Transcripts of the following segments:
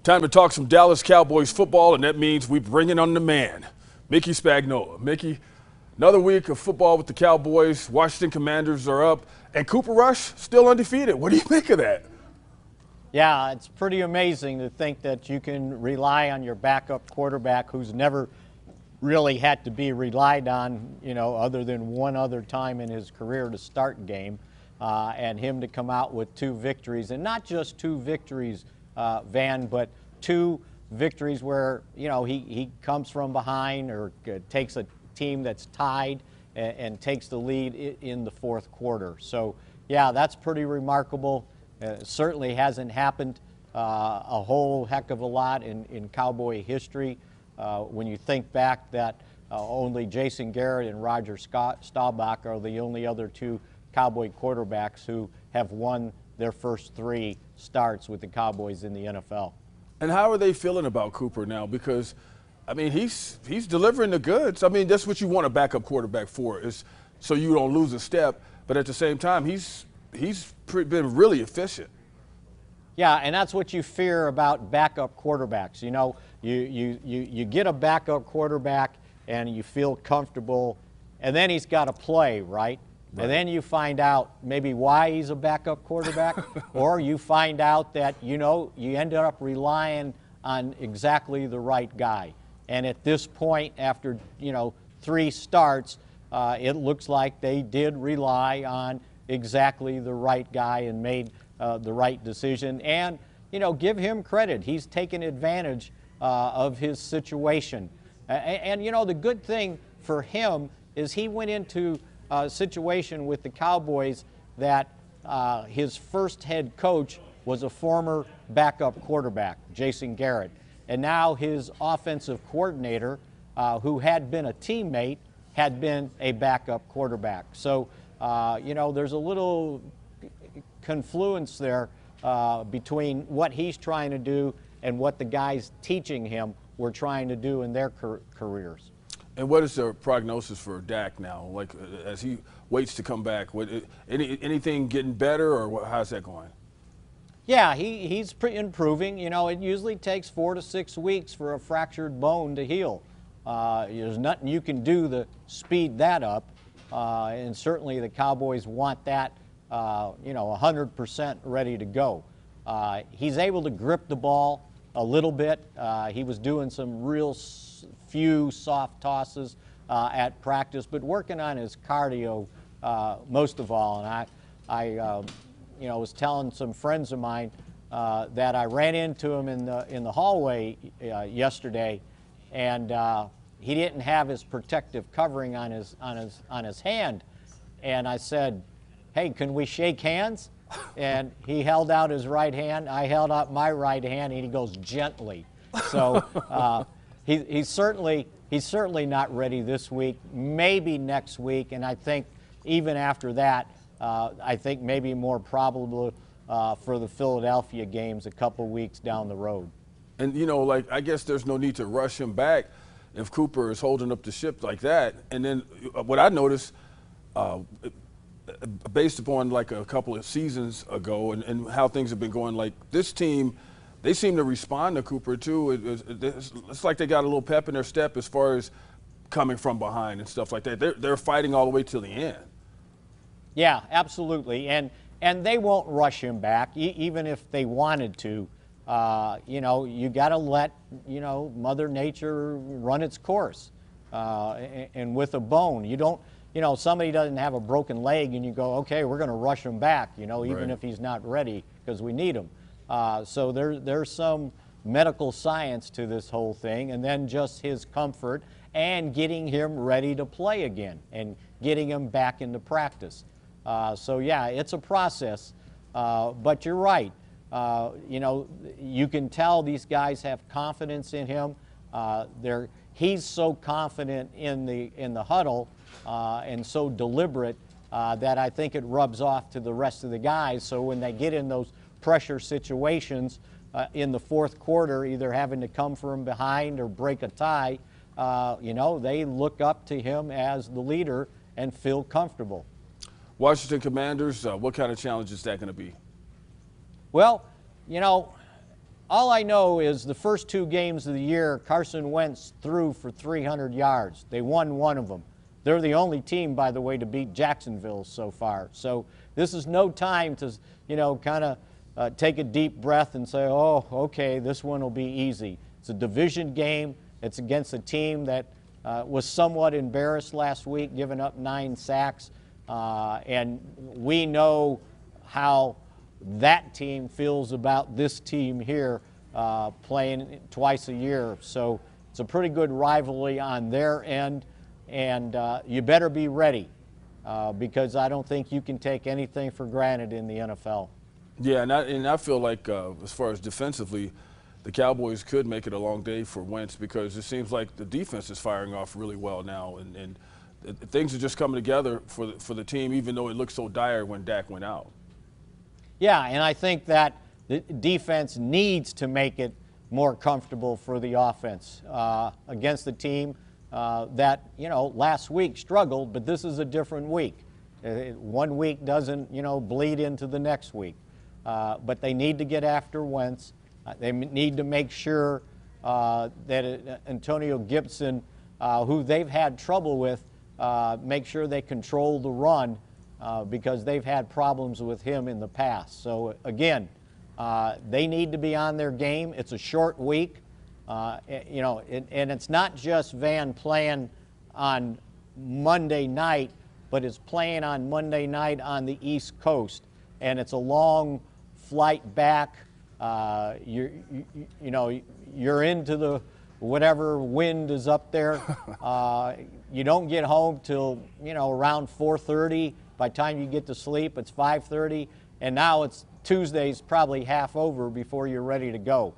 Time to talk some Dallas Cowboys football, and that means we bring in on the man, Mickey Spagnola. Mickey, another week of football with the Cowboys. Washington Commanders are up, and Cooper Rush still undefeated. What do you make of that? Yeah, it's pretty amazing to think that you can rely on your backup quarterback who's never really had to be relied on, other than one other time in his career to start a game, and him to come out with two victories, and not just two victories, Van, but two victories where, he comes from behind or takes a team that's tied and takes the lead in the fourth quarter. So, yeah, that's pretty remarkable. Certainly hasn't happened a whole heck of a lot in Cowboy history. When you think back that only Jason Garrett and Roger Staubach are the only other two Cowboy quarterbacks who have won their first three starts with the Cowboys in the NFL. And how are they feeling about Cooper now? Because, I mean, he's delivering the goods. I mean, that's what you want a backup quarterback for, is so you don't lose a step. But at the same time, he's been really efficient. Yeah, and that's what you fear about backup quarterbacks. You get a backup quarterback and you feel comfortable, and then he's got to play, right? And then you find out maybe why he's a backup quarterback, or you find out that, you ended up relying on exactly the right guy. And at this point, after, three starts, it looks like they did rely on exactly the right guy and made the right decision. And, give him credit. He's taken advantage of his situation. And, the good thing for him is he went into a situation with the Cowboys that his first head coach was a former backup quarterback, Jason Garrett. And now his offensive coordinator, who had been a teammate, had been a backup quarterback. So, there's a little confluence there between what he's trying to do and what the guys teaching him were trying to do in their careers. And what is the prognosis for Dak now? Like, as he waits to come back, anything getting better, or how's that going? Yeah, he's improving. It usually takes 4 to 6 weeks for a fractured bone to heal. There's nothing you can do to speed that up, and certainly the Cowboys want that, 100% ready to go. He's able to grip the ball a little bit. He was doing some real few soft tosses at practice, but working on his cardio most of all. And I was telling some friends of mine that I ran into him in the hallway yesterday, and he didn't have his protective covering on his hand. And I said, "Hey, can we shake hands?" And he held out his right hand. I held out my right hand, and he goes, "Gently." So he's certainly not ready this week. Maybe next week, and I think even after that, I think maybe more probable for the Philadelphia games a couple weeks down the road. And I guess there's no need to rush him back if Cooper is holding up the ship like that. And then what I noticed, based upon like a couple of seasons ago and how things have been going, like this team, they seem to respond to Cooper too. It's like they got a little pep in their step as far as coming from behind and stuff like that. They're fighting all the way till the end. Yeah, absolutely. And they won't rush him back, even if they wanted to. You got to let, Mother Nature run its course. And with a bone, you don't, somebody doesn't have a broken leg and you go, okay, we're going to rush him back, even if he's not ready because we need him. So there's some medical science to this whole thing, and then just his comfort and getting him ready to play again and getting him back into practice. So, yeah, it's a process, but you're right. You can tell these guys have confidence in him. He's so confident in the huddle and so deliberate that I think it rubs off to the rest of the guys. So when they get in those pressure situations in the fourth quarter, either having to come from behind or break a tie, they look up to him as the leader and feel comfortable. Washington Commanders, what kind of challenge is that going to be? Well, all I know is the first 2 games of the year, Carson Wentz threw for 300 yards. They won one of them. They're the only team, by the way, to beat Jacksonville so far. So this is no time to, kind of take a deep breath and say, oh, okay, this one will be easy. It's a division game. It's against a team that was somewhat embarrassed last week, giving up 9 sacks. And we know how that team feels about this team here playing twice a year. So it's a pretty good rivalry on their end. And you better be ready because I don't think you can take anything for granted in the NFL. Yeah, and I feel like as far as defensively, the Cowboys could make it a long day for Wentz because it seems like the defense is firing off really well now, and things are just coming together for the team, even though it looked so dire when Dak went out. Yeah, and I think that the defense needs to make it more comfortable for the offense against the team that, last week struggled, but this is a different week. One week doesn't, bleed into the next week. But they need to get after Wentz. They need to make sure that Antonio Gibson, who they've had trouble with, make sure they control the run because they've had problems with him in the past. So, again, they need to be on their game. It's a short week. And it's not just Van playing on Monday night, but it's playing on Monday night on the East Coast, and it's a long flight back. You're into the whatever wind is up there. You don't get home till around 4:30. By the time you get to sleep, it's 5:30, and now it's Tuesday's probably half over before you're ready to go.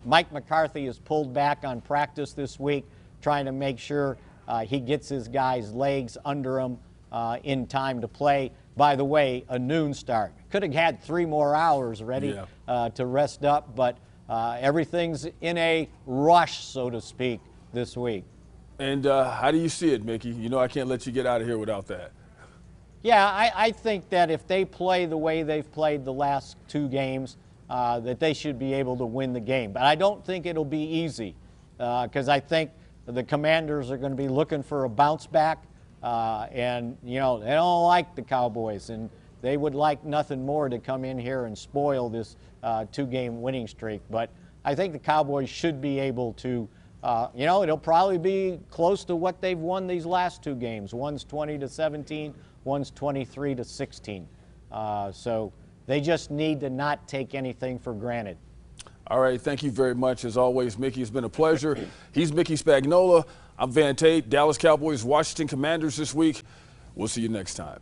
Mike McCarthy has pulled back on practice this week, trying to make sure he gets his guys' legs under him in time to play. By the way, a noon start. Could have had 3 more hours ready to rest up, but everything's in a rush, so to speak, this week. And how do you see it, Mickey? I can't let you get out of here without that. Yeah, I think that if they play the way they've played the last 2 games, that they should be able to win the game. But I don't think it'll be easy because I think the Commanders are going to be looking for a bounce back. And, they don't like the Cowboys, and they would like nothing more to come in here and spoil this 2-game winning streak. But I think the Cowboys should be able to, it'll probably be close to what they've won these last 2 games. One's 20-17, one's 23-16. So they just need to not take anything for granted. All right, thank you very much. As always, Mickey, it's been a pleasure. He's Mickey Spagnola. I'm Van Tate. Dallas Cowboys, Washington Commanders this week. We'll see you next time.